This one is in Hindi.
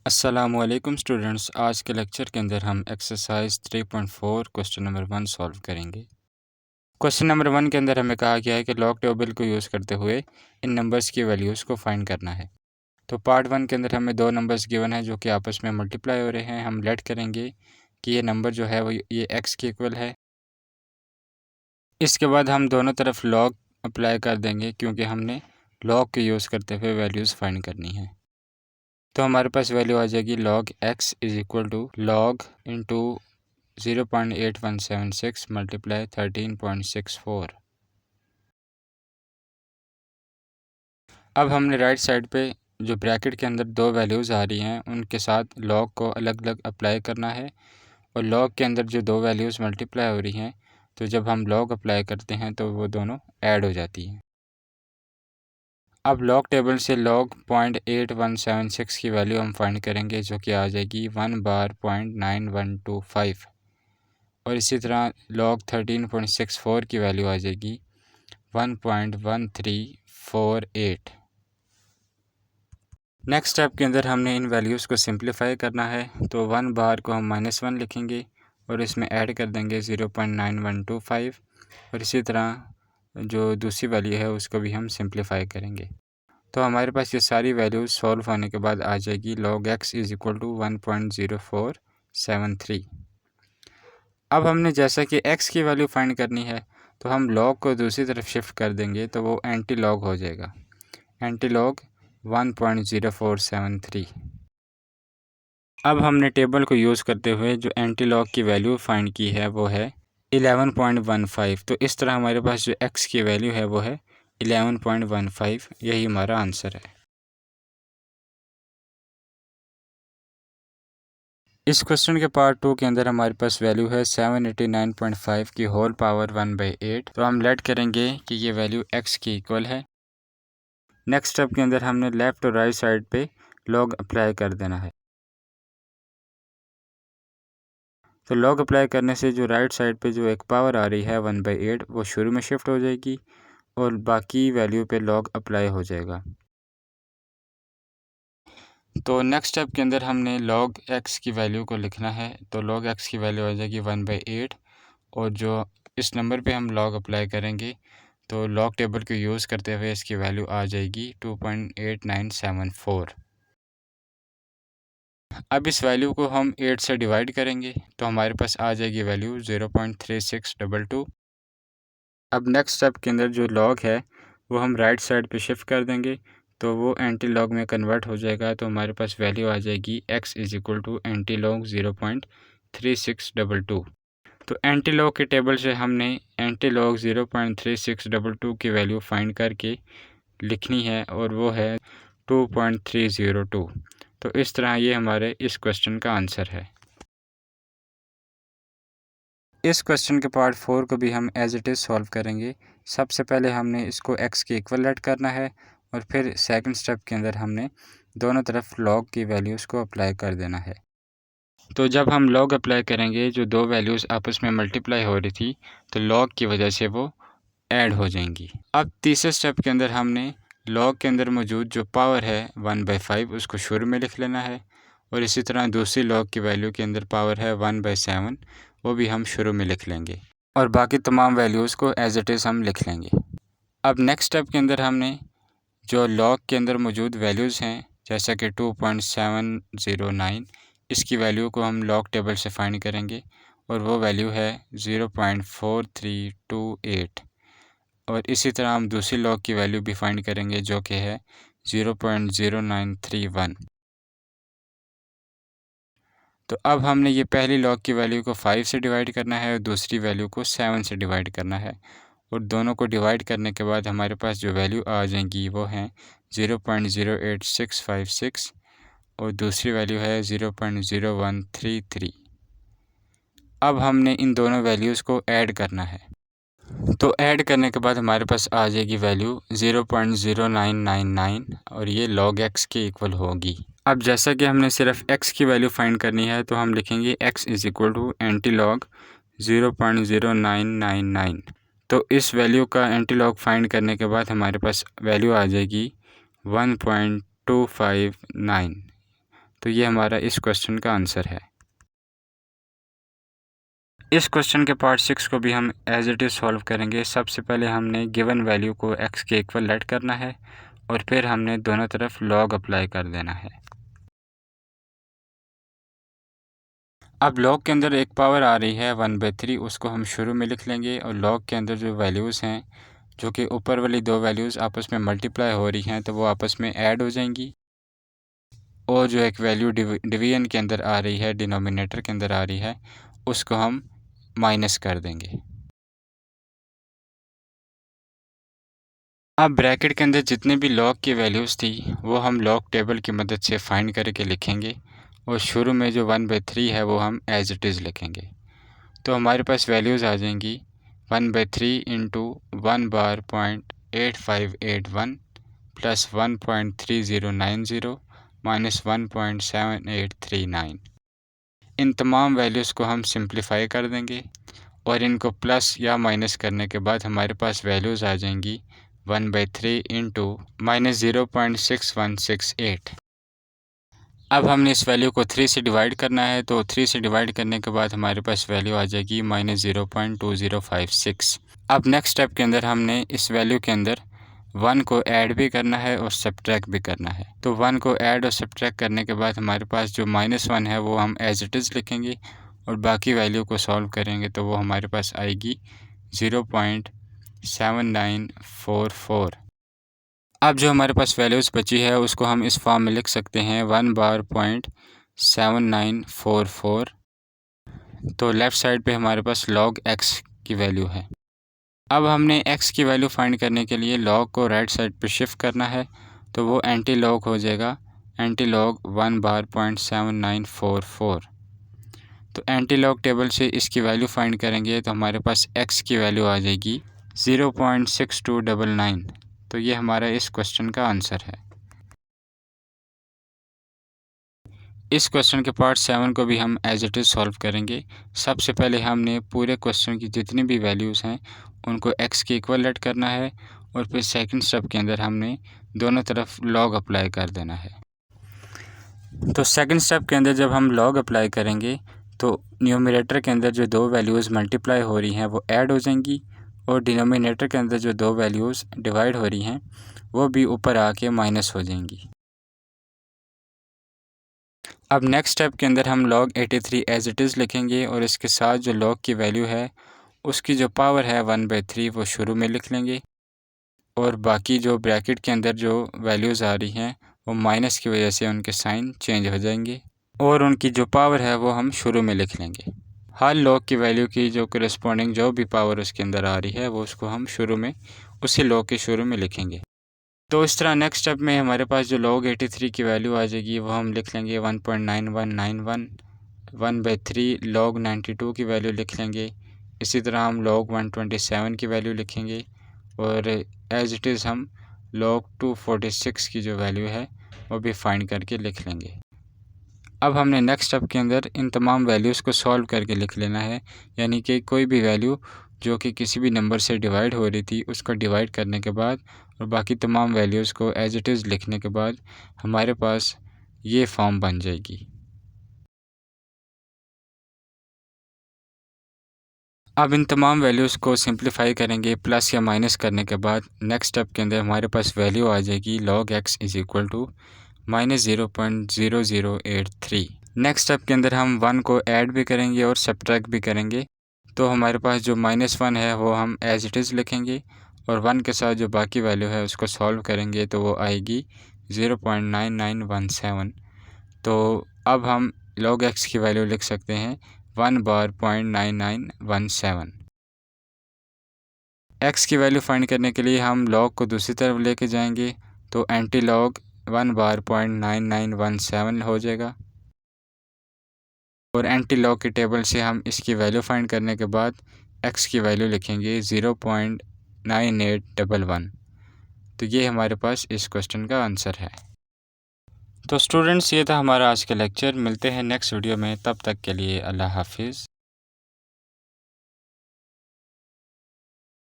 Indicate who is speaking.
Speaker 1: अस्सलामुअलैकुम स्टूडेंट्स, आज के लेक्चर के अंदर हम एक्सरसाइज 3.4 क्वेश्चन नंबर 1 सॉल्व करेंगे। क्वेश्चन नंबर 1 के अंदर हमें कहा गया है कि लॉग टेबल को यूज़ करते हुए इन नंबर्स की वैल्यूज़ को फाइंड करना है। तो पार्ट 1 के अंदर हमें दो नंबर्स गिवन है जो कि आपस में मल्टीप्लाई हो रहे हैं। हम लेट करेंगे कि ये नंबर जो है वो ये एक्स के इक्वल है। इसके बाद हम दोनों तरफ लॉग अप्लाई कर देंगे क्योंकि हमने लॉग के यूज़ करते हुए वैल्यूज़ फाइंड करनी है। तो हमारे पास वैल्यू आ जाएगी log x is equal to log into 0.8176 multiply 13.64। अब हमने राइट साइड पे जो ब्रैकेट के अंदर दो वैल्यूज़ आ रही हैं उनके साथ log को अलग अलग अप्लाई करना है और log के अंदर जो दो वैल्यूज़ मल्टीप्लाई हो रही हैं तो जब हम log अप्लाई करते हैं तो वो दोनों ऐड हो जाती हैं। अब लॉग टेबल से log 0.8176 की वैल्यू हम फाइंड करेंगे जो कि आ जाएगी 1 बार 0.9125 और इसी तरह log 13.64 की वैल्यू आ जाएगी 1.1348। नेक्स्ट स्टेप के अंदर हमने इन वैल्यूज़ को सिंप्लीफाई करना है तो 1 बार को हम -1 लिखेंगे और इसमें ऐड कर देंगे 0.9125 और इसी तरह जो दूसरी वैल्यू है उसको भी हम सिंप्लीफाई करेंगे। तो हमारे पास ये सारी वैल्यूज़ सॉल्व होने के बाद आ जाएगी log x is equal to 1.0473। अब हमने जैसा कि x की वैल्यू फाइंड करनी है तो हम log को दूसरी तरफ शिफ्ट कर देंगे तो वो एंटी लॉग हो जाएगा, एंटी लॉग 1.0473। अब हमने टेबल को यूज़ करते हुए जो एंटी लॉग की वैल्यू फाइंड की है वो है 11.15। तो इस तरह हमारे पास जो x की वैल्यू है वो है 11.15। यही हमारा आंसर है। इस क्वेश्चन के पार्ट 2 के अंदर हमारे पास वैल्यू है 789.5 की होल पावर 1/8। तो हम लेट करेंगे कि ये वैल्यू x की इक्वल है। नेक्स्ट स्टेप के अंदर हमने लेफ़्ट और राइट साइड पे लॉग अप्लाई कर देना है। तो लॉग अप्लाई करने से जो राइट साइड पे जो एक पावर आ रही है 1/8 वो शुरू में शिफ्ट हो जाएगी और बाकी वैल्यू पे लॉग अप्लाई हो जाएगा। तो नेक्स्ट स्टेप के अंदर हमने log x की वैल्यू को लिखना है। तो log x की वैल्यू आ जाएगी 1/8 और जो इस नंबर पे हम log अप्लाई करेंगे तो log टेबल को यूज़ करते हुए इसकी वैल्यू आ जाएगी 2.8974। अब इस वैल्यू को हम 8 से डिवाइड करेंगे तो हमारे पास आ जाएगी वैल्यू 0.3622। अब नेक्स्ट स्टेप के अंदर जो log है वो हम राइट साइड पे शिफ्ट कर देंगे तो वो एंटी लॉग में कन्वर्ट हो जाएगा। तो हमारे पास वैल्यू आ जाएगी x is equal to anti log 0.3622। तो एंटी लॉग के टेबल से हमने एंटी लॉग 0.3622 की वैल्यू फाइंड करके लिखनी है और वो है 2.302। तो इस तरह ये हमारे इस क्वेश्चन का आंसर है। इस क्वेश्चन के पार्ट 4 को भी हम एज इट इज़ सॉल्व करेंगे। सबसे पहले हमने इसको x के इक्वल लेट करना है और फिर सेकंड स्टेप के अंदर हमने दोनों तरफ log की वैल्यूज़ को अप्लाई कर देना है। तो जब हम log अप्लाई करेंगे जो दो वैल्यूज़ आपस में मल्टीप्लाई हो रही थी तो log की वजह से वो ऐड हो जाएंगी। अब तीसरे स्टेप के अंदर हमने log के अंदर मौजूद जो पावर है 1/5 उसको शुरू में लिख लेना है और इसी तरह दूसरी log की वैल्यू के अंदर पावर है 1/7 वो भी हम शुरू में लिख लेंगे और बाकी तमाम वैल्यूज़ को एज इट इज़ हम लिख लेंगे। अब नेक्स्ट स्टेप के अंदर हमने जो log के अंदर मौजूद वैल्यूज़ हैं जैसा कि 2.709 इसकी वैल्यू को हम log टेबल से फाइंड करेंगे और वो वैल्यू है 0.4328 और इसी तरह हम दूसरी log की वैल्यू भी फाइंड करेंगे जो कि है 0.0931। तो अब हमने ये पहली log की वैल्यू को 5 से डिवाइड करना है और दूसरी वैल्यू को 7 से डिवाइड करना है और दोनों को डिवाइड करने के बाद हमारे पास जो वैल्यू आ जाएंगी वो हैं 0.08656 और दूसरी वैल्यू है 0.0133। अब हमने इन दोनों वैल्यूज़ को ऐड करना है। तो ऐड करने के बाद हमारे पास आ जाएगी वैल्यू 0.0999 और ये log x के इक्वल होगी। अब जैसा कि हमने सिर्फ x की वैल्यू फाइंड करनी है तो हम लिखेंगे x is equal to anti log 0.0999। तो इस वैल्यू का एंटी लॉग फाइंड करने के बाद हमारे पास वैल्यू आ जाएगी 1.259। तो ये हमारा इस क्वेश्चन का आंसर है। इस क्वेश्चन के पार्ट 6 को भी हम एज इट इज़ सॉल्व करेंगे। सबसे पहले हमने गिवन वैल्यू को x के इक्वल लेट करना है और फिर हमने दोनों तरफ लॉग अप्लाई कर देना है। अब लॉग के अंदर एक पावर आ रही है 1/3, उसको हम शुरू में लिख लेंगे और लॉग के अंदर जो वैल्यूज़ हैं, जो कि ऊपर वाली दो वैल्यूज़ आपस में मल्टीप्लाई हो रही हैं, तो वो आपस में ऐड हो जाएंगी। और जो एक वैल्यू डिवीजन के अंदर आ रही है, डिनोमिनेटर के अंदर आ रही है, उसको हम माइनस कर देंगे। अब ब्रैकेट के अंदर जितने भी लॉग की वैल्यूज़ थी वो हम लॉग टेबल की मदद से फाइंड करके लिखेंगे और शुरू में जो 1/3 है वो हम एज इट इज़ लिखेंगे। तो हमारे पास वैल्यूज़ आ जाएंगी 1/3 इंटू 1 बार 0.8581 प्लस 1.3090 माइनस 1.7839। इन तमाम वैल्यूज़ को हम सिंप्लीफाई कर देंगे और इनको प्लस या माइनस करने के बाद हमारे पास वैल्यूज़ आ जाएंगी 1/3 इंटू माइनस 0.6168। अब हमने इस वैल्यू को 3 से डिवाइड करना है, तो 3 से डिवाइड करने के बाद हमारे पास वैल्यू आ जाएगी माइनस 0.2056। अब नेक्स्ट स्टेप के अंदर हमने इस वैल्यू के अंदर 1 को ऐड भी करना है और सब्ट्रैक्ट भी करना है। तो 1 को ऐड और सब्ट्रैक्ट करने के बाद हमारे पास जो -1 है वो हम एज इट इज़ लिखेंगे और बाकी वैल्यू को सॉल्व करेंगे तो वो हमारे पास आएगी 0.7944। अब जो हमारे पास वैल्यूज़ बची है उसको हम इस फॉर्म में लिख सकते हैं 1 बार 0.7944। तो लेफ़्ट साइड पे हमारे पास log x की वैल्यू है। अब हमने x की वैल्यू फाइंड करने के लिए log को राइट साइड पे शिफ्ट करना है, तो वो एंटी लॉग हो जाएगा, एंटी लॉग 1 बार 0.7944। तो एंटी लॉग टेबल से इसकी वैल्यू फाइंड करेंगे तो हमारे पास x की वैल्यू आ जाएगी 0.6299। तो ये हमारा इस क्वेश्चन का आंसर है। इस क्वेश्चन के पार्ट 7 को भी हम एज इट इज़ सॉल्व करेंगे। सबसे पहले हमने पूरे क्वेश्चन की जितनी भी वैल्यूज़ हैं उनको x के इक्वल लेट करना है और फिर सेकंड स्टेप के अंदर हमने दोनों तरफ लॉग अप्लाई कर देना है। तो सेकंड स्टेप के अंदर जब हम लॉग अप्लाई करेंगे तो न्यूमरेटर के अंदर जो दो वैल्यूज़ मल्टीप्लाई हो रही हैं वो ऐड हो जाएंगी और डिनोमिनेटर के अंदर जो दो वैल्यूज़ डिवाइड हो रही हैं वो भी ऊपर आके माइनस हो जाएंगी। अब नेक्स्ट स्टेप के अंदर हम log 83 एज इट इज़ लिखेंगे और इसके साथ जो log की वैल्यू है उसकी जो पावर है 1/3 वो शुरू में लिख लेंगे और बाकी जो ब्रैकेट के अंदर जो वैल्यूज़ आ रही हैं वो माइनस की वजह से उनके साइन चेंज हो जाएंगे और उनकी जो पावर है वो हम शुरू में लिख लेंगे। हर log की वैल्यू की जो करस्पॉन्डिंग जो भी पावर उसके अंदर आ रही है वो उसको हम शुरू में उसी log के शुरू में लिखेंगे। तो इस तरह नेक्स्ट स्टेप में हमारे पास जो log 83 की वैल्यू आ जाएगी वो हम लिख लेंगे 1.9191। 1/3 log 92 की वैल्यू लिख लेंगे। इसी तरह हम log 127 की वैल्यू लिखेंगे और एज इट इज़ हम log 246 की जो वैल्यू है वो भी फाइंड करके लिख लेंगे। अब हमने नेक्स्ट स्टेप के अंदर इन तमाम वैल्यूज़ को सॉल्व करके लिख लेना है, यानी कि कोई भी वैल्यू जो कि किसी भी नंबर से डिवाइड हो रही थी उसको डिवाइड करने के बाद और बाकी तमाम वैल्यूज़ को एज इट इज़ लिखने के बाद हमारे पास ये फॉर्म बन जाएगी। अब इन तमाम वैल्यूज़ को सिंप्लीफाई करेंगे प्लस या माइनस करने के बाद नेक्स्ट स्टेप के अंदर हमारे पास वैल्यू आ जाएगी log x is equal to -0.0083। Next step के अंदर हम 1 को ऐड भी करेंगे और सब्ट्रैक्ट भी करेंगे, तो हमारे पास जो -1 है वो हम एज इट इज़ लिखेंगे और 1 के साथ जो बाकी वैल्यू है उसको सॉल्व करेंगे तो वो आएगी 0.9917। तो अब हम log x की वैल्यू लिख सकते हैं 1 बार 0.9917। x की वैल्यू फाइंड करने के लिए हम log को दूसरी तरफ लेके जाएंगे तो एंटी log 1 बार 0.9917 हो जाएगा और एंटी लॉग की टेबल से हम इसकी वैल्यू फाइंड करने के बाद x की वैल्यू लिखेंगे 0.9811। तो ये हमारे पास इस क्वेश्चन का आंसर है। तो स्टूडेंट्स, ये था हमारा आज का लेक्चर। मिलते हैं नेक्स्ट वीडियो में, तब तक के लिए अल्लाह हाफिज़।